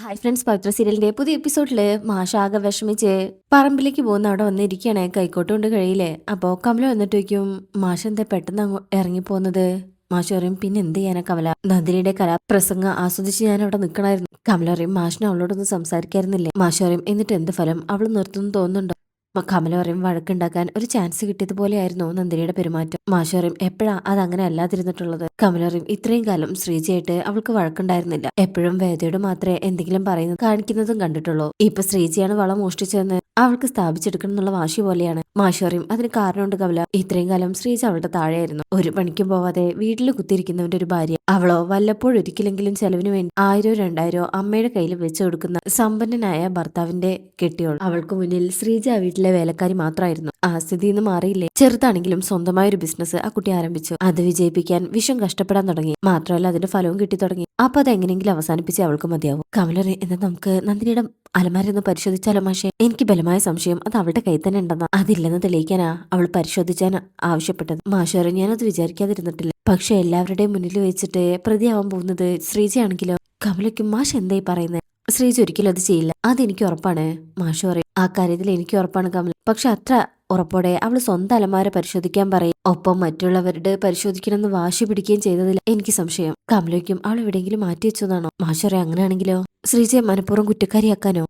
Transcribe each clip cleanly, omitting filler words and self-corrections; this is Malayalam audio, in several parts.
ഹായ് ഫ്രണ്ട്സ്, പവിത്ര സീരിയലിന്റെ പുതിയ എപ്പിസോഡില് മാഷ ആകെ വിഷമിച്ച് പറമ്പിലേക്ക് പോകുന്ന അവിടെ വന്നിരിക്കുകയാണ്. കൈക്കോട്ട് കൊണ്ട് കഴിയില്ലേ. അപ്പോൾ കമല വന്നിട്ട് വയ്ക്കും, മാഷ എന്താ പെട്ടെന്ന് ഇറങ്ങിപ്പോകുന്നത്. മാഷ് പറയും, പിന്നെ എന്ത് ചെയ്യാനാ കമല, നന്ദിനിയുടെ കലാപ്രസംഗം ആസ്വദിച്ച് ഞാൻ അവിടെ നിൽക്കണമായിരുന്നു. കമല പറയും, മാഷിന് അവളോടൊന്നും സംസാരിക്കായിരുന്നില്ലേ. മാഷ് പറയും, എന്നിട്ട് എന്ത് ഫലം, അവൾ നിർത്തുന്നു തോന്നുന്നുണ്ടോ. കമല പറയും, വഴക്കുണ്ടാക്കാൻ ഒരു ചാൻസ് കിട്ടിയതുപോലെയായിരുന്നു നന്ദിനിയുടെ പെരുമാറ്റം. മാഷ് പറയും, എപ്പോഴാ അതങ്ങനെ അല്ലാതിരുന്നിട്ടുള്ളത്. കമല പറയും, ഇത്രയും കാലം ശ്രീജയായിട്ട് അവൾക്ക് വഴക്കുണ്ടായിരുന്നില്ല. എപ്പോഴും വേദയോട് മാത്രമേ എന്തെങ്കിലും പറയുന്നത് കാണിക്കുന്നതും കണ്ടിട്ടുള്ളൂ. ഇപ്പൊ ശ്രീജയാണ് വള മോഷ്ടിച്ചതെന്ന് അവൾക്ക് സ്ഥാപിച്ചെടുക്കണം എന്നുള്ള വാശി പോലെയാണ്. മാഷ് പറയും, അതിന് കാരണമുണ്ട് കമല. ഇത്രയും കാലം ശ്രീജ അവളുടെ താഴെയായിരുന്നു. ഒരു പണിക്കും പോവാതെ വീട്ടിൽ കുത്തിയിരിക്കുന്നവന്റെ ഒരു ഭാര്യ. അവളോ വല്ലപ്പോഴൊരിക്കലെങ്കിലും ചെലവിന് വേണ്ടി 1000-2000 അമ്മയുടെ കയ്യിൽ വെച്ചു കൊടുക്കുന്ന സമ്പന്നനായ ഭർത്താവിന്റെ കെട്ടിയോൾ. അവൾക്ക് മുന്നിൽ ശ്രീജ ആ വീട്ടിലെ വേലക്കാരി മാത്രമായിരുന്നു. ആ സ്ഥിതി നിന്ന് മാറിയില്ലേ. ചെറുതാണെങ്കിലും സ്വന്തമായ ഒരു ബിസിനസ് ആ കുട്ടി ആരംഭിച്ചു. അത് വിജയിപ്പിക്കാൻ വിഷം കഷ്ടപ്പെടാൻ തുടങ്ങി. മാത്രമല്ല അതിന്റെ ഫലവും കിട്ടി തുടങ്ങി. അപ്പൊ അത് എങ്ങനെയെങ്കിലും അവസാനിപ്പിച്ച് അവൾക്ക് മതിയാവും. കമലറി, എന്നാൽ നമുക്ക് നന്ദിനിയുടെ അലമാരൊന്ന് പരിശോധിച്ചാലോ മാഷെ. എനിക്ക് ബലമായ സംശയം അത് അവളുടെ കൈ തന്നെ ഉണ്ടെന്നാ. അതില്ലെന്ന് തെളിയിക്കാനാ അവൾ പരിശോധിച്ചാൻ ആവശ്യപ്പെട്ടത്. മാഷറി, ഞാനത് വിചാരിക്കാതിരുന്നിട്ടില്ല. പക്ഷെ എല്ലാവരുടെയും മുന്നിൽ വെച്ചിട്ട് പ്രതിയാവാൻ പോകുന്നത് ശ്രീജയാണെങ്കിലോ. കമലയ്ക്കും, മാഷ് എന്തായി പറയുന്നത്. ശ്രീജ ഒരിക്കലും അത് ചെയ്യില്ല, അതെനിക്ക് ഉറപ്പാണ്. മാഷ് പറയും, ആ കാര്യത്തിൽ എനിക്ക് ഉറപ്പാണ് കമല. പക്ഷെ അത്ര ഉറപ്പോടെ അവൾ സ്വന്തം അലമാര പരിശോധിക്കാൻ പറയും. ഒപ്പം മറ്റുള്ളവരുടെ പരിശോധിക്കണമെന്ന് വാശി പിടിക്കുകയും ചെയ്തതിൽ എനിക്ക് സംശയം. കമലയ്ക്കും, അവൾ എവിടെയെങ്കിലും മാറ്റി വെച്ചതാണോ. മാഷറെ, അങ്ങനെയാണെങ്കിലോ ശ്രീജയെ മനഃപൂർവ്വം കുറ്റക്കാരിയാക്കാനോ.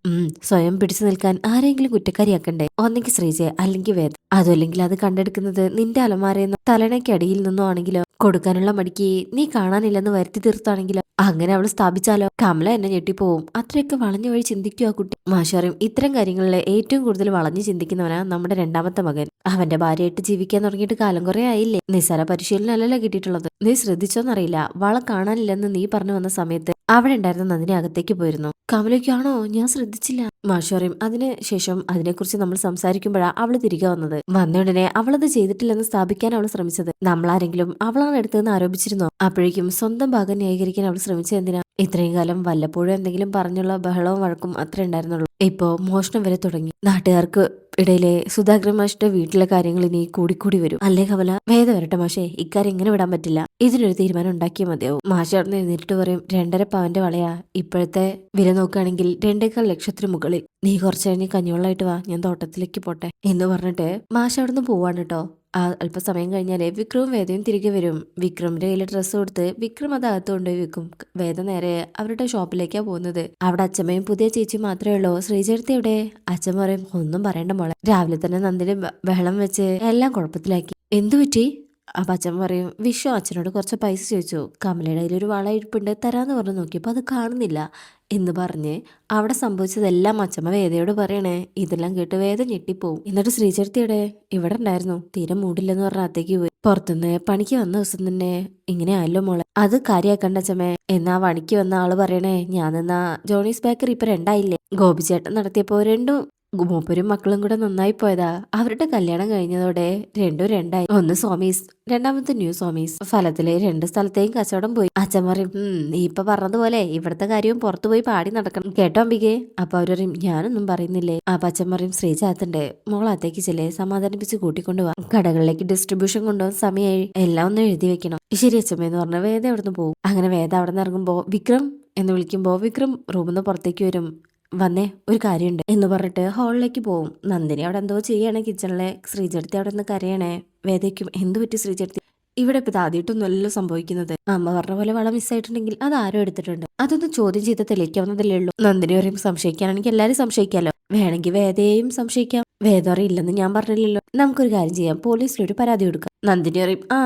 സ്വയം പിടിച്ചു നിൽക്കാൻ ആരെങ്കിലും കുറ്റക്കാരിയാക്കണ്ടേ. ഒന്നെങ്കിൽ ശ്രീജയെ, അല്ലെങ്കിൽ വേദ. അതല്ലെങ്കിൽ അത് കണ്ടെടുക്കുന്നത് നിന്റെ അലമാരയെന്നോ തലണയ്ക്കടിയിൽ നിന്നോ ആണെങ്കിലോ. കൊടുക്കാനുള്ള മടിക്ക് നീ കാണാനില്ലെന്ന് വരുത്തി തീർത്താണെങ്കിലോ. അങ്ങനെ അവൾ സ്ഥാപിച്ചാലോ. കമല എന്നെ ഞെട്ടിപ്പോവും. അത്രയൊക്കെ വളഞ്ഞു വഴി ചിന്തിക്കുക കുട്ടി. മാഷറിയും, ഇത്തരം കാര്യങ്ങളിൽ ഏറ്റവും കൂടുതൽ വളഞ്ഞു ചിന്തിക്കുന്നവനാ നമ്മുടെ രണ്ടാമത്തെ മകൻ. അവന്റെ ഭാര്യയായിട്ട് ജീവിക്കാൻ തുടങ്ങിയിട്ട് കാലം കുറെ ആയില്ലേ. നിസ്സാര പരിശീലനം അല്ലല്ലോ കിട്ടിയിട്ടുള്ളത്. നീ ശ്രദ്ധിച്ചോന്നറിയില്ല, വള കാണാനില്ലെന്ന് നീ പറഞ്ഞു വന്ന സമയത്ത് അവിടെ ഉണ്ടായിരുന്ന നന്ദിനി അകത്തേക്ക് പോയിരുന്നു. കമലയ്ക്കാണോ, ഞാൻ ശ്രദ്ധിച്ചില്ല. മാഷറിയും, അതിനുശേഷം അതിനെക്കുറിച്ച് നമ്മൾ സംസാരിക്കുമ്പോഴാ അവള് തിരികെ വന്നത്. വന്ന ഉടനെ അവളത് ചെയ്തിട്ടില്ലെന്ന് സ്ഥാപിക്കാൻ അവൾ ശ്രമിച്ചത്. നമ്മളാരെങ്കിലും അവളാണ് എടുത്തതെന്ന് ആരോപിച്ചിരുന്നോ. അപ്പോഴേക്കും സ്വന്തം ഭാഗം ന്യായീകരിക്കാൻ അവൾ ശ്രമിച്ചത് എന്തിനാ. ഇത്രയും കാലം വല്ലപ്പോഴും എന്തെങ്കിലും പറഞ്ഞുള്ള ബഹളവും വഴക്കും അത്ര ഉണ്ടായിരുന്നുള്ളൂ. ഇപ്പോ മോഷണം വരെ തുടങ്ങി. നാട്ടുകാർക്ക് ഇടയിലെ സുധാകരൻ മാഷിന്റെ വീട്ടിലെ കാര്യങ്ങൾ ഇനി കൂടിക്കൂടി വരും. അല്ലേ കമല, വേദ വരട്ടെ മാഷേ, ഇക്കാര്യം ഇങ്ങനെ വിടാൻ പറ്റില്ല. ഇതിനൊരു തീരുമാനം ഉണ്ടാക്കിയേ മതിയാവും. മാഷ് അവിടെ എഴുന്നേറ്റ് പറയും, 2.5 പവന്റെ വളയാ. ഇപ്പോഴത്തെ വില നോക്കുകയാണെങ്കിൽ 2,00,000 മുകളിൽ. നീ കുറച്ച് കഴിഞ്ഞ് കഞ്ഞിവെള്ളമായിട്ട് വാ, ഞാൻ തോട്ടത്തിലേക്ക് പോട്ടെ എന്ന് പറഞ്ഞിട്ട് മാഷ് അവിടുന്ന് പോവാണ് കേട്ടോ. ആ അല്പസമയം കഴിഞ്ഞാലേ വിക്രവും വേദയും തിരികെ വരും. വിക്രമിന്റെ കയ്യിൽ ഡ്രസ്സ് കൊടുത്ത് വിക്രം അത് അകത്ത് കൊണ്ടുപോയി വെക്കും. വേദ നേരെ അവരുടെ ഷോപ്പിലേക്കാ പോകുന്നത്. അവിടെ അച്ഛമ്മയും പുതിയ ചേച്ചി മാത്രമേ ഉള്ളൂ. ശ്രീചേർത്തി എവിടെ. അച്ഛൻ പറയും, ഒന്നും പറയണ്ട മോളെ, രാവിലെ തന്നെ നന്ദിനി ബഹളം വെച്ച് എല്ലാം കുഴപ്പത്തിലാക്കി. എന്തു പറ്റി. അപ്പൊ അച്ഛൻ പറയും, വിശ്വ അച്ഛനോട് കുറച്ച് പൈസ ചോദിച്ചു. കമലയുടെ കയ്യിലൊരു വള ഇരിപ്പുണ്ട്, തരാന്ന് പറഞ്ഞു നോക്കിയപ്പോൾ അത് കാണുന്നില്ല എന്ന് പറഞ്ഞ് അവിടെ സംഭവിച്ചതെല്ലാം അച്ഛമ്മ വേദയോട് പറയണേ. ഇതെല്ലാം കേട്ട് വേദ ഞെട്ടിപ്പോവും. എന്നിട്ട് ശ്രീചേർത്തിയുടെ ഇവിടെ ഉണ്ടായിരുന്നു, തീരെ മൂടില്ലെന്ന് പറഞ്ഞ അകത്തേക്ക് പോയി. പുറത്തുനിന്ന് പണിക്ക് വന്ന ദിവസം തന്നെ ഇങ്ങനെ ആയല്ലോ മോളെ. അത് കാര്യാക്കണ്ട അച്ഛമ്മേ. എന്നാ പണിക്ക് വന്ന ആള് പറയണേ, ഞാൻ നിന്നാ ജോണീസ് ബേക്കറി ഇപ്പൊ 2 ആയില്ലേ. ഗോപിച്ചേട്ടൻ നടത്തിയപ്പോ 2 മൂപ്പരും മക്കളും കൂടെ നന്നായി പോയതാ. അവരുടെ കല്യാണം കഴിഞ്ഞതോടെ 2 2ആയി. ഒന്ന് സോമീസ്, രണ്ടാമത്തെ ന്യൂ സോമീസ്. ഫലത്തില് 2 സ്ഥലത്തെയും കച്ചവടം പോയി. അച്ഛൻ പറയും, നീ ഇപ്പൊ പറഞ്ഞതുപോലെ ഇവിടത്തെ കാര്യവും പുറത്തു പോയി പാടി നടക്കണം കേട്ടോ അംബികെ. അപ്പൊ അവര് പറയും, ഞാനൊന്നും പറയുന്നില്ലേ. അപ്പൊ അച്ഛൻ പറയും, ശ്രീജാത്തന്റെ മോളത്തേക്ക് ചെല്ലേ, സമാധാനിപ്പിച്ച് കൂട്ടിക്കൊണ്ടുപോവാ. കടകളിലേക്ക് ഡിസ്ട്രിബ്യൂഷൻ കൊണ്ടുപോകാൻ സമയമായി, എല്ലാം ഒന്ന് എഴുതി വെക്കണം. ശരി അച്ഛമ്മേന്ന് പറഞ്ഞ വേദ അവിടുന്ന് പോകും. അങ്ങനെ വേദ അവിടെ നിന്ന് ഇറങ്ങുമ്പോ വിക്രം എന്ന് വിളിക്കുമ്പോ വിക്രം റൂമിൽ നിന്ന് പുറത്തേക്ക് വരും. വന്നേ, ഒരു കാര്യമുണ്ട് എന്ന് പറഞ്ഞിട്ട് ഹാളിലേക്ക് പോവും. നന്ദിനി അവിടെ എന്തോ ചെയ്യണേ കിച്ചണിലെ. ശ്രീചേർത്തി അവിടെ നിന്ന് കരയണേ. വേദയ്ക്കും, എന്തു പറ്റി ശ്രീചേർത്തി. ഇവിടെ ഇപ്പൊ ആദ്യമായിട്ടൊന്നുമല്ലോ സംഭവിക്കുന്നത്. അമ്മ പറഞ്ഞ പോലെ വളം മിസ്സായിട്ടുണ്ടെങ്കിൽ അത് ആരോ എടുത്തിട്ടുണ്ട്. അതൊന്നും ചോദ്യം ചെയ്ത് തെളിയിക്കാവുന്നതല്ലേ ഉള്ളൂ. നന്ദിനി പറയും, സംശയിക്കാനാണെങ്കിൽ എല്ലാരും സംശയിക്കാലോ. വേണമെങ്കിൽ വേദയെയും സംശയിക്കാം. വേദ അറിയില്ലെന്ന് ഞാൻ പറഞ്ഞില്ലല്ലോ. നമുക്കൊരു കാര്യം ചെയ്യാം, പോലീസിലൊരു പരാതി കൊടുക്കാം. നന്ദിനി പറയും, ആ.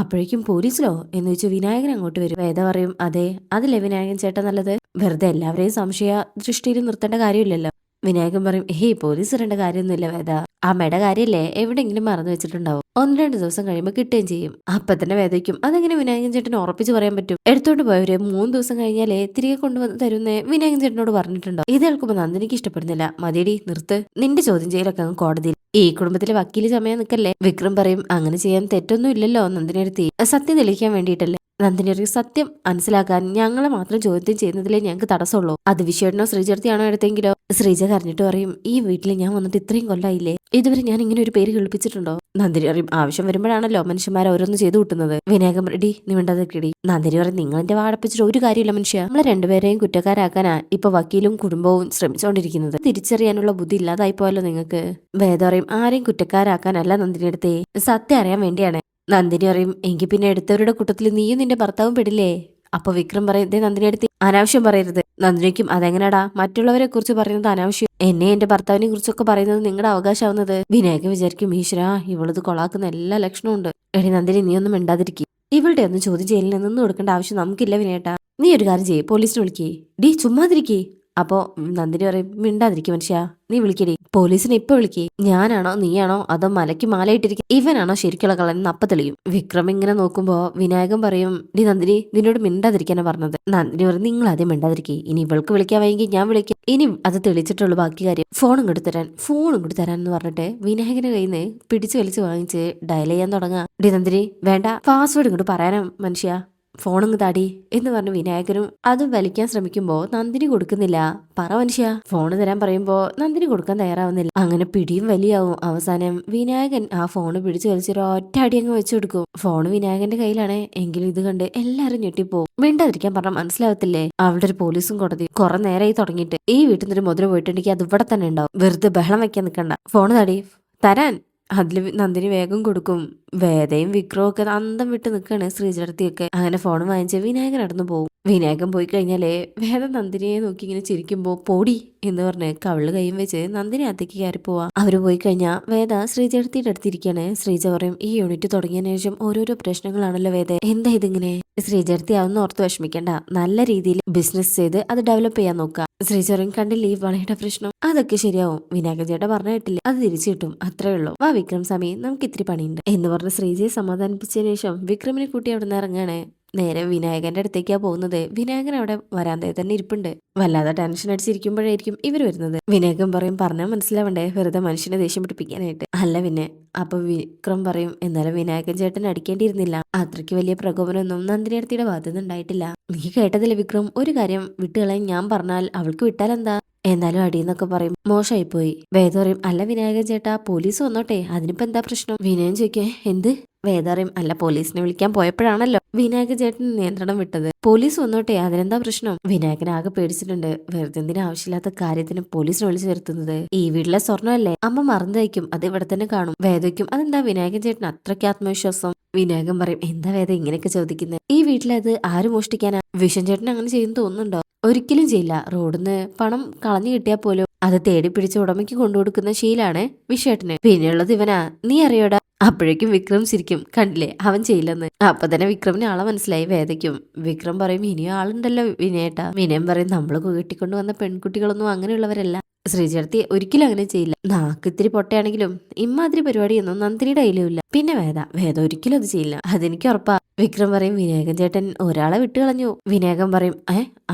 അപ്പോഴേക്കും പോലീസിലോ എന്ന് വെച്ച് വിനായകൻ അങ്ങോട്ട് വരും. വേദ പറയും, അതെ, അതിലെ വിനായകൻ ചേട്ടൻ നല്ലത്. വെറുതെ എല്ലാവരെയും സംശയ ദൃഷ്ടിയിൽ നിർത്തേണ്ട കാര്യമില്ലല്ലോ. വിനായകൻ പറയും, ഹേയ്, പോലീസ് വരേണ്ട കാര്യമൊന്നുമില്ല വേദ. അമ്മയുടെ കാര്യല്ലേ എവിടെയെങ്കിലും മറന്നു വെച്ചിട്ടുണ്ടാവും. 1-2 ദിവസം കഴിയുമ്പോൾ കിട്ടുകയും ചെയ്യും. അപ്പൊ തന്നെ വേദയ്ക്കും, അതെങ്ങനെ വിനായകൻ ചേട്ടൻ ഉറപ്പിച്ച് പറയാൻ പറ്റും. എടുത്തോണ്ട് പോയവര് 3 ദിവസം കഴിഞ്ഞാലേ തിരികെ കൊണ്ടുവന്ന് തരുന്നേ വിനായകൻ ചേട്ടനോട് പറഞ്ഞിട്ടുണ്ടോ. ഇത് കേൾക്കുമ്പോൾ നന്ദിനിക്ക് ഇഷ്ടപ്പെടുന്നില്ല. മതിയടി, നിർത്ത്. നിന്റെ ചോദ്യം ചെയ്യലൊക്കെ അങ്ങ് കോടതിയിൽ. ഈ കുടുംബത്തിലെ വക്കീല് ചമയാൻ നിൽക്കല്ലേ. വിക്രം പറയും, അങ്ങനെ ചെയ്യാൻ തെറ്റൊന്നും ഇല്ലല്ലോ നന്ദിനി അടുത്ത്. സത്യം തെളിയിക്കാൻ വേണ്ടിയിട്ടല്ലേ. നന്ദിനി ഒരു സത്യം മനസ്സിലാക്കാൻ ഞങ്ങളെ മാത്രം ചോദ്യം ചെയ്യുന്നതിലേ ഞങ്ങൾക്ക് തടസ്സമുള്ളൂ. അത് വിശ്വേട്ടനോ ശ്രീചേർത്തിയാണോ എടുത്തെങ്കിലോ. ശ്രീജ കരഞ്ഞിട്ട് പറയും, ഈ വീട്ടിൽ ഞാൻ വന്നിട്ട് ഇത്രയും കൊല്ലായില്ലേ, ഇതുവരെ ഞാൻ ഇങ്ങനെ ഒരു പേര് കേൾപ്പിച്ചിട്ടുണ്ടോ? നന്ദിനി പറയും ആവശ്യം വരുമ്പോഴാണല്ലോ മനുഷ്യന്മാർ ഓരോന്ന് ചെയ്തു കൂട്ടുന്നത്. വിനായകൻ റെഡി നീ മിണ്ടാതിരിക്കടി. നന്ദിനി പറയും നിങ്ങൾ എന്റെ വാടപ്പിച്ചിട്ട് ഒരു കാര്യമില്ല മനുഷ്യ. നമ്മളെ രണ്ടുപേരെയും കുറ്റക്കാരാക്കാനാ ഇപ്പൊ വക്കീലും കുടുംബവും ശ്രമിച്ചുകൊണ്ടിരിക്കുന്നത്. തിരിച്ചറിയാനുള്ള ബുദ്ധി ഇല്ലാതായി പോയല്ലോ നിങ്ങൾക്ക്. വേദ പറയും ആരെയും കുറ്റക്കാരാക്കാനല്ല നന്ദിനി അടുത്തേ, സത്യം അറിയാൻ വേണ്ടിയാണ്. നന്ദിനി പറയും എങ്കിൽ പിന്നെ എടുത്തവരുടെ കൂട്ടത്തിൽ നീയും നിന്റെ ഭർത്താവും പെടില്ലേ? അപ്പൊ വിക്രം പറയും ദേ നന്ദിനി അടുത്ത് അനാവശ്യം പറയരുത്. നന്ദിനിക്കും അതെങ്ങനെടാ മറ്റുള്ളവരെ കുറിച്ച് പറയുന്നത് അനാവശ്യം, എന്നെ എന്റെ ഭർത്താവിനെ കുറിച്ചൊക്കെ പറയുന്നത് നിങ്ങളുടെ അവകാശമാവുന്നത്? വിനായകൻ വിചാരിക്കും ഈശ്വരാ ഇവളത് കൊളാക്കുന്ന എല്ലാ ലക്ഷണവും ഉണ്ട്. എടി നന്ദിനി നീ ഒന്നും മിണ്ടാതിരിക്കും. ഇവളുടെ ഒന്നും ചോദ്യം ചെയ്യലിന് നിന്ന് കൊടുക്കേണ്ട ആവശ്യം നമുക്കില്ല വിനേട്ടാ. നീ ഒരു കാര്യം ചെയ്യ്, പോലീസിനെ വിളിക്കേ. ഡി ചുമ്മാതിരിക്കേ. അപ്പോ നന്ദിനി പറയും മിണ്ടാതിരിക്കും മനുഷ്യ, നീ വിളിക്കടി. പോലീസിനെ ഇപ്പൊ വിളിക്കേ. ഞാനാണോ നീയാണോ അതോ മലയ്ക്ക് മാലയിട്ടിരിക്കും ഇവനാണോ ശരിക്കുള്ള കള്ളൻ അപ്പ തെളിയും. വിക്രം ഇങ്ങനെ നോക്കുമ്പോ വിനായകൻ പറയും ഡി നന്ദിനി നിന്നോട് മിണ്ടാതിരിക്കാനാ പറഞ്ഞത്. നന്ദിനി പറയും നിങ്ങൾ ആദ്യം മിണ്ടാതിരിക്കേ, ഇനി ഇവൾക്ക് വിളിക്കാൻ വൈകി ഞാൻ വിളിക്കാം, ഇനി അത് തെളിച്ചിട്ടുള്ളൂ ബാക്കി കാര്യം. ഫോണും കൊടുത്തു തരാൻ എന്ന് പറഞ്ഞിട്ട് വിനായകന്റെ കയ്യിൽ നിന്ന് പിടിച്ചു വലിച്ചു വാങ്ങിച്ച് ഡയൽ ചെയ്യാൻ തുടങ്ങാ. ഡി നന്ദിനി വേണ്ട, പാസ്വേഡ് ഇങ്ങോട്ട് പറയാനാ മനുഷ്യ, ഫോണിങ് താടി എന്ന് പറഞ്ഞ് വിനായകനും അത് വലിക്കാൻ ശ്രമിക്കുമ്പോ നന്ദിനി കൊടുക്കുന്നില്ല. പറ മനുഷ്യ. ഫോണ് തരാൻ പറയുമ്പോ നന്ദിനി കൊടുക്കാൻ തയ്യാറാവുന്നില്ല. അങ്ങനെ പിടിയും വലിയാവും. അവസാനം വിനായകൻ ആ ഫോണ് പിടിച്ചു വലിച്ചൊരു ഒറ്റ അടി അങ്ങ് വെച്ചു കൊടുക്കും. ഫോണ് വിനായകന്റെ കയ്യിലാണ്. എങ്കിലും ഇത് കണ്ട് എല്ലാരും ഞെട്ടിപ്പോവും. മിണ്ടാതിരിക്കാൻ പറഞ്ഞാൽ മനസ്സിലാവത്തില്ലേ? അവിടെ ഒരു പോലീസും കോടതി കുറെ നേരമായി തുടങ്ങിയിട്ട്. ഈ വീട്ടിൽ നിന്നൊരു മുദ്ര പോയിട്ടുണ്ടെങ്കിൽ അത് ഇവിടെ തന്നെ ഉണ്ടാവും. വെറുതെ ബഹളം വെക്കാൻ നിൽക്കണ്ട. ഫോണ് താടി തരാൻ. അതില് നന്ദിനി വേഗം കൊടുക്കും. വേദയും വിക്രവും ഒക്കെ അന്തം വിട്ട് നിൽക്കാണ് ശ്രീജടത്തിയൊക്കെ. അങ്ങനെ ഫോൺ വാങ്ങിച്ച് വിനായകൻ നടന്നു പോകും. വിനായകൻ പോയി കഴിഞ്ഞാലേ വേദ നന്ദിനിയെ നോക്കി ഇങ്ങനെ ചിരിക്കുമ്പോ പോടി എന്ന് പറഞ്ഞ് കവിള് കൈയും വെച്ച് നന്ദിനി അകത്തേക്ക് കയറി പോവാ. അവര് പോയി കഴിഞ്ഞാൽ വേദ ശ്രീജടത്തിയുടെ അടുത്തിരിക്കാണ്. ശ്രീജ പറയും ഈ യൂണിറ്റ് തുടങ്ങിയതിനു ശേഷം ഓരോരോ പ്രശ്നങ്ങളാണല്ലോ വേദ, എന്താ ഇതിങ്ങനെ? ശ്രീജടത്തി അതൊന്നും ഓർത്ത് വിഷമിക്കണ്ട, നല്ല രീതിയിൽ ബിസിനസ് ചെയ്ത് അത് ഡെവലപ്പ് ചെയ്യാൻ നോക്കുക. ശ്രീജ പറയും കണ്ടില്ലേ ഈ വളയുടെ പ്രശ്നം, അതൊക്കെ ശരിയാവും. വിനായകൻ ചേട്ടൻ പറഞ്ഞ കേട്ടില്ലേ, അത് തിരിച്ചു കിട്ടും, അത്രേ ഉള്ളൂ. വാ വിക്രം സ്വാമി നമുക്ക് ഇത്തിരി പണിയുണ്ട് എന്ന് പറഞ്ഞ് ശ്രീജയെ സമാധാനിപ്പിച്ചതിന് ശേഷം വിക്രമിനെ കൂട്ടി അവിടെ നിന്ന് ഇറങ്ങാണ്. നേരെ വിനായകന്റെ അടുത്തേക്കാ പോകുന്നത്. വിനായകൻ അവിടെ വരാന്തയിൽ തന്നെ ഇരിപ്പുണ്ട്. വല്ലാതെ ടെൻഷൻ അടിച്ചിരിക്കുമ്പോഴായിരിക്കും ഇവർ വരുന്നത്. വിനായകൻ പറയും പറഞ്ഞാൽ മനസ്സിലാവണ്ടേ, വെറുതെ മനുഷ്യനെ ദേഷ്യം പിടിപ്പിക്കാനായിട്ട് അല്ല പിന്നെ. അപ്പൊ വിക്രം പറയും എന്നാലും വിനായകൻ ചേട്ടൻ അടിക്കേണ്ടിയിരുന്നില്ല, അത്രയ്ക്ക് വലിയ പ്രകോപനമൊന്നും നന്ദിനി അടുത്തിയുടെ ഭാഗത്തുനിന്ന് ഉണ്ടായിട്ടില്ല. നീ കേട്ടതില്ല വിക്രം, ഒരു കാര്യം വിട്ടുകളയാൻ ഞാൻ പറഞ്ഞാൽ അവൾക്ക് വിട്ടാലെന്താ? എന്നാലും അടിയെന്നൊക്കെ പറയും മോശമായി പോയി. വേദ പറയും അല്ല വിനായകൻ ചേട്ടാ പോലീസ് വന്നോട്ടെ, അതിനിപ്പോ എന്താ പ്രശ്നം? വിനയൻ ചോദിക്കേ എന്ത്? വേദ പറയും അല്ല പോലീസിനെ വിളിക്കാൻ പോയപ്പോഴാണല്ലോ വിനായകൻ ചേട്ടൻ നിയന്ത്രണം വിട്ടത്, പോലീസ് വന്നോട്ടെ അതിനെന്താ പ്രശ്നം? വിനായകൻ ആകെ പേടിച്ചിട്ടുണ്ട്. വെറുതെ എന്തിനാ ആവശ്യമില്ലാത്ത കാര്യത്തിന് പോലീസിനെ വിളിച്ചു വരുത്തുന്നത്? ഈ വീട്ടിലെ സ്വർണ്ണമല്ലേ, അമ്മ മറന്നയക്കും, അത് ഇവിടെ തന്നെ കാണും. വേദയ്ക്കും അതെന്താ വിനായകൻ ചേട്ടൻ അത്രയ്ക്ക് ആത്മവിശ്വാസം? വിനായകൻ പറയും എന്താ വേദ ഇങ്ങനെയൊക്കെ ചോദിക്കുന്നത്, ഈ വീട്ടിലത് ആര് മോഷ്ടിക്കാനാ? വിഷൻ ചേട്ടൻ അങ്ങനെ ചെയ്യുന്നു തോന്നുന്നുണ്ടോ? ഒരിക്കലും ചെയ്യില്ല. റോഡിന്ന് പണം കളഞ്ഞു കിട്ടിയാൽ പോലും അത് തേടി പിടിച്ച് ഉടമയ്ക്ക് കൊണ്ടുകൊടുക്കുന്ന ശീലാണ് വിഷേട്ടന്. പിന്നെയുള്ളത് ഇവനാ, നീ അറിയോടാ? അപ്പോഴേക്കും വിക്രം ചിരിക്കും, കണ്ടില്ലേ അവൻ ചെയ്യില്ലെന്ന്. അപ്പൊ തന്നെ വിക്രമിന് ആളെ മനസ്സിലായി വേദയ്ക്കും. വിക്രം പറയും ഇനിയും ആളുണ്ടല്ലോ വിനയേട്ടാ. വിനയം പറയും നമ്മള് കെട്ടിക്കൊണ്ടു വന്ന പെൺകുട്ടികളൊന്നും അങ്ങനെയുള്ളവരല്ല, ശ്രീചേർത്തി ഒരിക്കലും അങ്ങനെ ചെയ്യില്ല. നാക്ക് ഇത്തിരി പൊട്ടയാണെങ്കിലും ഇമ്മാതിരി പരിപാടിയൊന്നും നന്ദിനിയുടെ കയ്യിലും ഇല്ല. പിന്നെ വേദ ഒരിക്കലും അത് ചെയ്യില്ല, അതെനിക്ക് ഉറപ്പാ. വിക്രം പറയും വിനായകൻ ചേട്ടൻ ഒരാളെ വിട്ടുകളഞ്ഞു. വിനായകൻ പറയും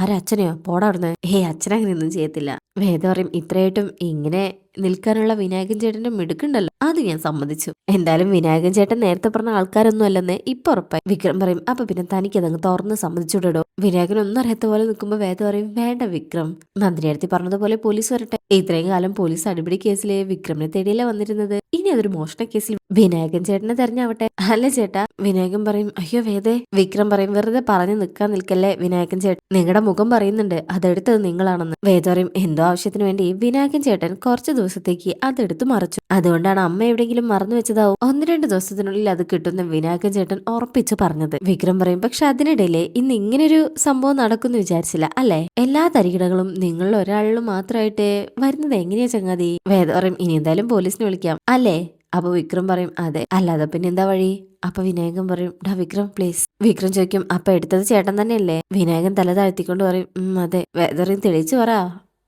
ആരച്ഛനെയോ പോടാ അവിടുന്ന്. അച്ഛൻ അങ്ങനെയൊന്നും ചെയ്യത്തില്ല. വേദ പറയും ഇത്രയായിട്ടും ഇങ്ങനെ നിൽക്കാനുള്ള വിനായകൻ ചേട്ടന്റെ മിടുക്കുണ്ടല്ലോ, അത് ഞാൻ സമ്മതിച്ചു. എന്തായാലും വിനായകൻ ചേട്ടൻ നേരത്തെ പറഞ്ഞ ആൾക്കാരൊന്നും അല്ലെന്ന് ഇപ്പൊ ഉറപ്പായി. വിക്രം പറയും അപ്പൊ പിന്നെ തനിക്കതങ്ങ് തുറന്ന് സമ്മതിച്ചുവിടോ. വിനായകൻ ഒന്നും അറിയാത്ത പോലെ നിൽക്കുമ്പോ വേദ പറയും വേണ്ട വിക്രം, നന്ദിനി അടുത്ത് പറഞ്ഞതുപോലെ പോലീസ് വരട്ടെ. ഇത്രയും കാലം പോലീസ് അടിപിടി കേസിലെ വിക്രമിനെ തേടിയല്ലേ വന്നിരുന്നത്, ഇനി അതൊരു മോഷണ കേസിൽ വിനായകൻ ചേട്ടനെ തെരഞ്ഞാവട്ടെ അല്ല ചേട്ടാ. വിനായകൻ പറയും അയ്യോ വേദേ. വിക്രം പറയും വെറുതെ പറഞ്ഞു നിൽക്കല്ലേ വിനായകൻ ചേട്ടൻ, നിങ്ങളുടെ മുഖം പറയുന്നുണ്ട് അതെടുത്തത് നിങ്ങളാണെന്ന്. വേദ പറയും എന്തോ ആവശ്യത്തിന് വേണ്ടി വിനായകൻ ചേട്ടൻ കുറച്ച് ദിവസത്തേക്ക് അതെടുത്ത് മറച്ചു, അതുകൊണ്ടാണ് അമ്മ എവിടെയെങ്കിലും മറന്നു വെച്ചതാവും, 1-2 ദിവസത്തിനുള്ളിൽ അത് കിട്ടുന്ന വിനായകൻ ചേട്ടൻ ഉറപ്പിച്ചു പറഞ്ഞത്. വിക്രം പറയും പക്ഷെ അതിനിടയിലെ ഇന്ന് ഇങ്ങനൊരു സംഭവം നടക്കുന്നു വിചാരിച്ചില്ല അല്ലേ, എല്ലാ തരികിടകളും നിങ്ങളിൽ ഒരാളിലും മാത്രമായിട്ട് വരുന്നത് എങ്ങനെയാ ചങ്ങാതി? വേദ പറയും ഇനി എന്തായാലും പോലീസിനെ വിളിക്കാം അല്ലേ? അപ്പൊ വിക്രം പറയും അതെ, അല്ലാതെ പിന്നെ എന്താ വഴി? അപ്പൊ വിനായകൻ പറയും ഡാ വിക്രം പ്ലീസ്. വിക്രം ചോദിക്കും അപ്പൊ എടുത്തത് ചേട്ടൻ തന്നെയല്ലേ? വിനായകൻ തല താഴ്ത്തിക്കൊണ്ട് പറയും അതെ. വേദ പറയും തെളിയിച്ചു പറ.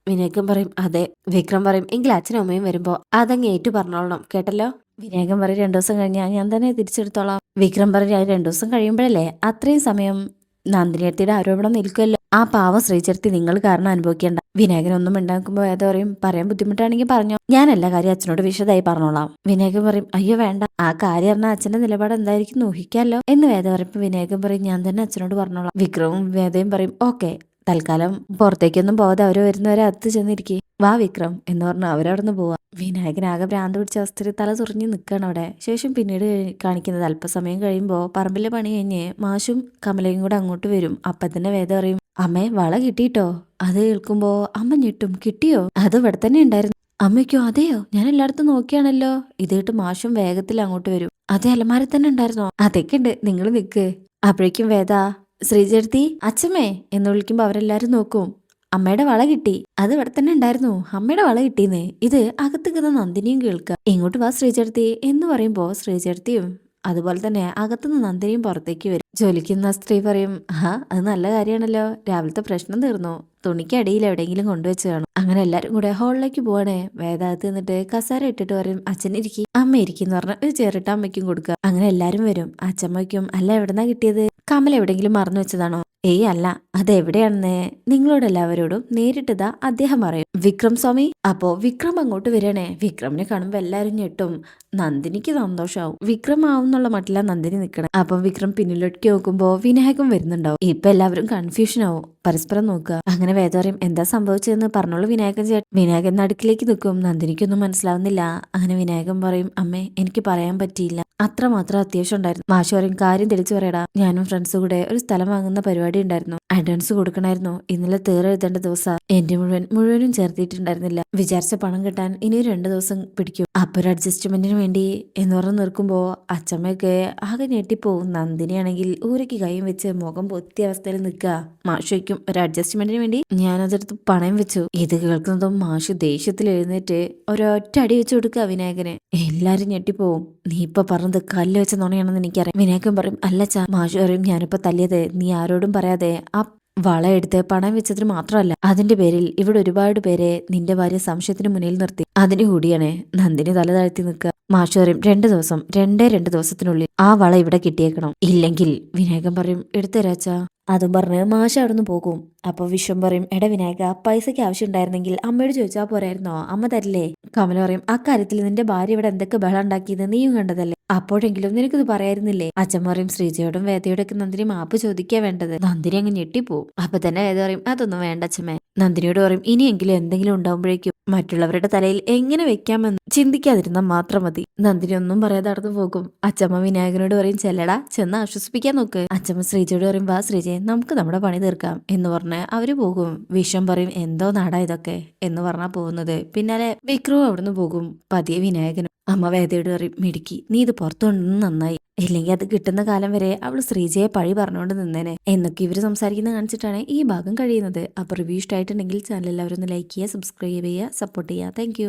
വിനായകൻ പറയും അതെ. വിക്രം പറയും എങ്കിൽ അച്ഛനും അമ്മയും വരുമ്പോ അതങ്ങ് ഏറ്റു പറഞ്ഞോളണം കേട്ടല്ലോ. വിനായകൻ പറയും 2 ദിവസം കഴിഞ്ഞാൽ ഞാൻ തന്നെ തിരിച്ചെടുത്തോളാം. വിക്രം പറയും 2 ദിവസം കഴിയുമ്പോഴല്ലേ, അത്രയും സമയം നന്ദിനിയത്തിയുടെ ആരോപണം നിൽക്കുമല്ലോ, ആ പാവം ശ്രീചേർത്തി നിങ്ങൾ കാരണം അനുഭവിക്കേണ്ട. വിനായകൻ ഒന്നും ഉണ്ടാക്കുമ്പോ വേദ പറയും പറയാൻ ബുദ്ധിമുട്ടാണെങ്കിൽ പറഞ്ഞോ, ഞാൻ എല്ലാ കാര്യം അച്ഛനോട് വിശദമായി പറഞ്ഞോളാം. വിനായകൻ പറയും അയ്യോ വേണ്ട, ആ കാര്യം പറഞ്ഞാൽ അച്ഛന്റെ നിലപാട് എന്തായിരിക്കും ഊഹിക്കാലോ എന്ന് വേദ പറയുമ്പോ വിനായകൻ പറയും ഞാൻ തന്നെ അച്ഛനോട് പറഞ്ഞോളാം. വിക്രവും വേദയും പറയും ഓക്കെ തൽക്കാലം പുറത്തേക്കൊന്നും പോകാതെ അവര് വരുന്നവരെ അകത്ത് ചെന്നിരിക്കെ. വാ വിക്രം എന്ന് പറഞ്ഞ് അവരവിടുന്ന് പോവാ. വിനായകനാകെ ഭ്രാന്ത് പിടിച്ച അവസ്ഥയിൽ തല ചൊറിഞ്ഞ് നിൽക്കുകയാണ് അവിടെ. ശേഷം പിന്നീട് കാണിക്കുന്നത് അല്പസമയം കഴിയുമ്പോൾ പറമ്പിലെ പണി കഴിഞ്ഞ് മാഷും കമലയും കൂടെ അങ്ങോട്ട് വരും. അപ്പം തന്നെ വേദ പറയും, അമ്മേ വള കിട്ടിയിട്ടോ. അത് കേൾക്കുമ്പോ അമ്മ ഞെട്ടും. കിട്ടിയോ? അത് ഇവിടെ തന്നെ ഉണ്ടായിരുന്നു. അമ്മയ്ക്കോ? അതെയോ, ഞാൻ എല്ലായിടത്തും നോക്കിയാണല്ലോ. ഇത് കേട്ട് മാഷും വേഗത്തിൽ അങ്ങോട്ട് വരും. അതെ, അലമാര തന്നെ ഉണ്ടായിരുന്നോ? അതൊക്കെ ഉണ്ട്, നിങ്ങൾ നിൽക്ക്. അപ്പോഴേക്കും വേദ ശ്രീജേർത്തി അച്ഛമ്മേ എന്ന് വിളിക്കുമ്പോൾ അവരെല്ലാരും നോക്കും. അമ്മയുടെ വള കിട്ടി. അത് ഇവിടെ തന്നെ ഉണ്ടായിരുന്നു. അമ്മയുടെ വള കിട്ടീന്നേ. ഇത് അകത്തുനിന്ന് നന്ദിനിയും കേൾക്കുക. ഇങ്ങോട്ട് വാ ശ്രീചേർത്തി എന്ന് പറയുമ്പോ ശ്രീചേർത്തിയും അതുപോലെ തന്നെ അകത്തുനിന്ന് നന്ദിനിയും പുറത്തേക്ക് വരും. ജോലിക്കുന്ന സ്ത്രീ പറയും, അത് നല്ല കാര്യമാണല്ലോ. രാവിലത്തെ പ്രശ്നം തീർന്നു. തുണിക്ക് അടിയിൽ എവിടെയെങ്കിലും കൊണ്ടുവച്ച് കാണും. അങ്ങനെ എല്ലാരും കൂടെ ഹാളിലേക്ക് പോവാണേ. വേദാകത്ത് നിന്നിട്ട് കസാര ഇട്ടിട്ട് പറയും, അച്ഛൻ ഇരിക്കും, അമ്മ ഇരിക്കുന്നു പറഞ്ഞ ഒരു ചേറിട്ട് അമ്മയ്ക്കും കൊടുക്കുക. അങ്ങനെ എല്ലാരും വരും. അച്ഛമ്മയ്ക്കും, അല്ല എവിടെന്നാ കിട്ടിയത്? കമൽ എവിടെയെങ്കിലും മറന്നു വെച്ചതാണോ? ഏയ് അല്ല, അതെവിടെയാണെന്ന് നിങ്ങളോട് എല്ലാവരോടും നേരിട്ടതാ അദ്ദേഹം പറയും. വിക്രം സ്വാമി. അപ്പോ വിക്രം അങ്ങോട്ട് വരണേ. വിക്രമിനെ കാണുമ്പോ എല്ലാരും ഞെട്ടും. നന്ദിനിക്ക് സന്തോഷാവും. വിക്രം ആവുന്നുള്ള മട്ടില്ല നന്ദിനി നിൽക്കണം. അപ്പം വിക്രം പിന്നിലേക്ക് നോക്കുമ്പോ വിനായകം വരുന്നുണ്ടാവും. ഇപ്പൊ എല്ലാവരും കൺഫ്യൂഷൻ ആവും. പരസ്പരം നോക്കുക. അങ്ങനെ വേദ പറയും, എന്താ സംഭവിച്ചതെന്ന് പറഞ്ഞോളൂ വിനായകൻ ചേട്ടൻ. വിനായകൻ നടുക്കിലേക്ക് നിൽക്കും. നന്ദിനിക്കൊന്നും മനസ്സിലാവുന്നില്ല. അങ്ങനെ വിനായകൻ പറയും, അമ്മേ എനിക്ക് പറയാൻ പറ്റിയില്ല, അത്രമാത്രം അത്യാവശ്യം ഉണ്ടായിരുന്നു. മാഷ് പറയും, കാര്യം തെളിച്ചു പറയടാ. ഞാനും ഫ്രണ്ട്സും കൂടെ ഒരു സ്ഥലം വാങ്ങുന്ന പരിപാടി ഉണ്ടായിരുന്നു. അഡ്വാൻസ് കൊടുക്കണമായിരുന്നു. ഇന്നലെ എഴുതേണ്ട ദിവസം എന്റെ മുഴുവനും ചേർത്തിട്ടുണ്ടായിരുന്നില്ല. വിചാരിച്ച പണം കിട്ടാൻ ഇനി 2 ദിവസം പിടിക്കും. അപ്പൊ ഒരു അഡ്ജസ്റ്റ്മെന്റിന് വേണ്ടി എന്ന് പറഞ്ഞ് നിൽക്കുമ്പോ അച്ഛമ്മയൊക്കെ ആകെ ഞെട്ടിപ്പോവും. നന്ദിനിയാണെങ്കിൽ ഊരയ്ക്ക് കൈയും വെച്ച് മുഖം പൊത്തിയ അവസ്ഥയിൽ നിൽക്കുക. മാഷ് വയ്ക്കും, ഒരു അഡ്ജസ്റ്റ്മെന്റിന് വേണ്ടി ഞാനതെടുത്ത് പണയം വെച്ചു. ഇത് കേൾക്കുന്നതും മാഷ് ദേഷ്യത്തിൽ എഴുന്നേറ്റ് ഒരൊറ്റ അടി വെച്ച് കൊടുക്കുക വിനായകന്. എല്ലാരും ഞെട്ടിപ്പോവും. നീ ഇപ്പൊ പറഞ്ഞത് കല്ല് വെച്ച നുണയാണെന്ന് എനിക്കറിയാം. വിനായകൻ പറയും, അല്ലച്ചാ. മാഷ് പറയും, ഞാനിപ്പോ തല്ലിയത് നീ ആരോടും പറയാതെ ആ വള എടുത്ത് പണം വെച്ചതിന് മാത്രമല്ല, അതിന്റെ പേരിൽ ഇവിടെ ഒരുപാട് പേരെ നിന്റെ ഭാര്യ സംശയത്തിന് മുന്നിൽ നിർത്തി. അതിന് കൂടിയാണ്. നന്ദിനി തല താഴ്ത്തി നിൽക്കുക. മാഷ് പറയും, 2 ദിവസം, 2 ദിവസത്തിനുള്ളിൽ ആ വള ഇവിടെ കിട്ടിയേക്കണം. ഇല്ലെങ്കിൽ വിനായകൻ പറയും, എടുത്തരാച്ചാ. അതും പറഞ്ഞ് മാഷ് അവിടുന്ന് പോകും. അപ്പൊ വിശ്വം പറയും, എടാ വിനായക, പൈസയ്ക്ക് ആവശ്യം ഉണ്ടായിരുന്നെങ്കിൽ അമ്മയോട് ചോദിച്ചാൽ പോരായിരുന്നോ? അമ്മ തരില്ലേ? കമല പറയും, അക്കാര്യത്തിൽ നിന്റെ ഭാര്യ ഇവിടെ എന്തൊക്കെ ബഹളം ഉണ്ടാക്കിയത് നീയും കണ്ടതല്ലേ? അപ്പോഴെങ്കിലും നിനക്കിത് പറയായിരുന്നില്ലേ? അച്ഛൻ പറയും, ശ്രീജയോടും വേദയോടും ഒക്കെ നന്ദിനി മാപ്പ് ചോദിക്കാ വേണ്ടത്. നന്ദിനി അങ്ങ് ഞെട്ടിപ്പോവും. അപ്പൊ തന്നെ വേദ പറയും, അതൊന്നും വേണ്ട അച്ഛമ്മേ. നന്ദിനിയോട് പറയും, ഇനിയെങ്കിലും എന്തെങ്കിലും ഉണ്ടാവുമ്പോഴേക്കും മറ്റുള്ളവരുടെ തലയിൽ എങ്ങനെ വെക്കാമെന്ന് ചിന്തിക്കാതിരുന്നാൽ മാത്രം മതി. നന്ദിനി ഒന്നും പറയാതെ നടന്നു പോകും. അച്ഛമ്മ വിനായകനോട് പറയും, ചെല്ലടാ, ചെന്ന് ആശ്വസിപ്പിക്കാൻ നോക്ക്. അച്ഛമ്മ ശ്രീജയോട് പറയും, വാ ശ്രീജയെ, നമുക്ക് നമ്മുടെ പണി തീർക്കാം എന്ന് പറഞ്ഞ് അവര് പോകും. വിശ്വം പറയും, എന്തോ നാടാ ഇതൊക്കെ എന്ന് പറഞ്ഞാ പോകുന്നത്. പിന്നാലെ വിക്രവും അവിടുന്ന് പോകും. പതിയെ വിനായകനും. അമ്മ വേദയോട് പറയും, മിടുക്കി, നീ ഇത് പുറത്തു കൊണ്ടുവന്ന് നന്നായി. ഇല്ലെങ്കിൽ അത് കിട്ടുന്ന കാലം വരെ അവൾ ശ്രീജയെ പഴി പറഞ്ഞുകൊണ്ട് നിന്നേനെ എന്നൊക്കെ ഇവര് സംസാരിക്കുന്ന കാണിച്ചിട്ടാണ് ഈ ഭാഗം കഴിയുന്നത്. അപ്പൊ റിവ്യൂ ഇഷ്ടമായിട്ടുണ്ടെങ്കിൽ ചാനൽ എല്ലാവരും ഒന്ന് ലൈക്ക് ചെയ്യുക, സബ്സ്ക്രൈബ് ചെയ്യുക, സപ്പോർട്ട് ചെയ്യുക. താങ്ക്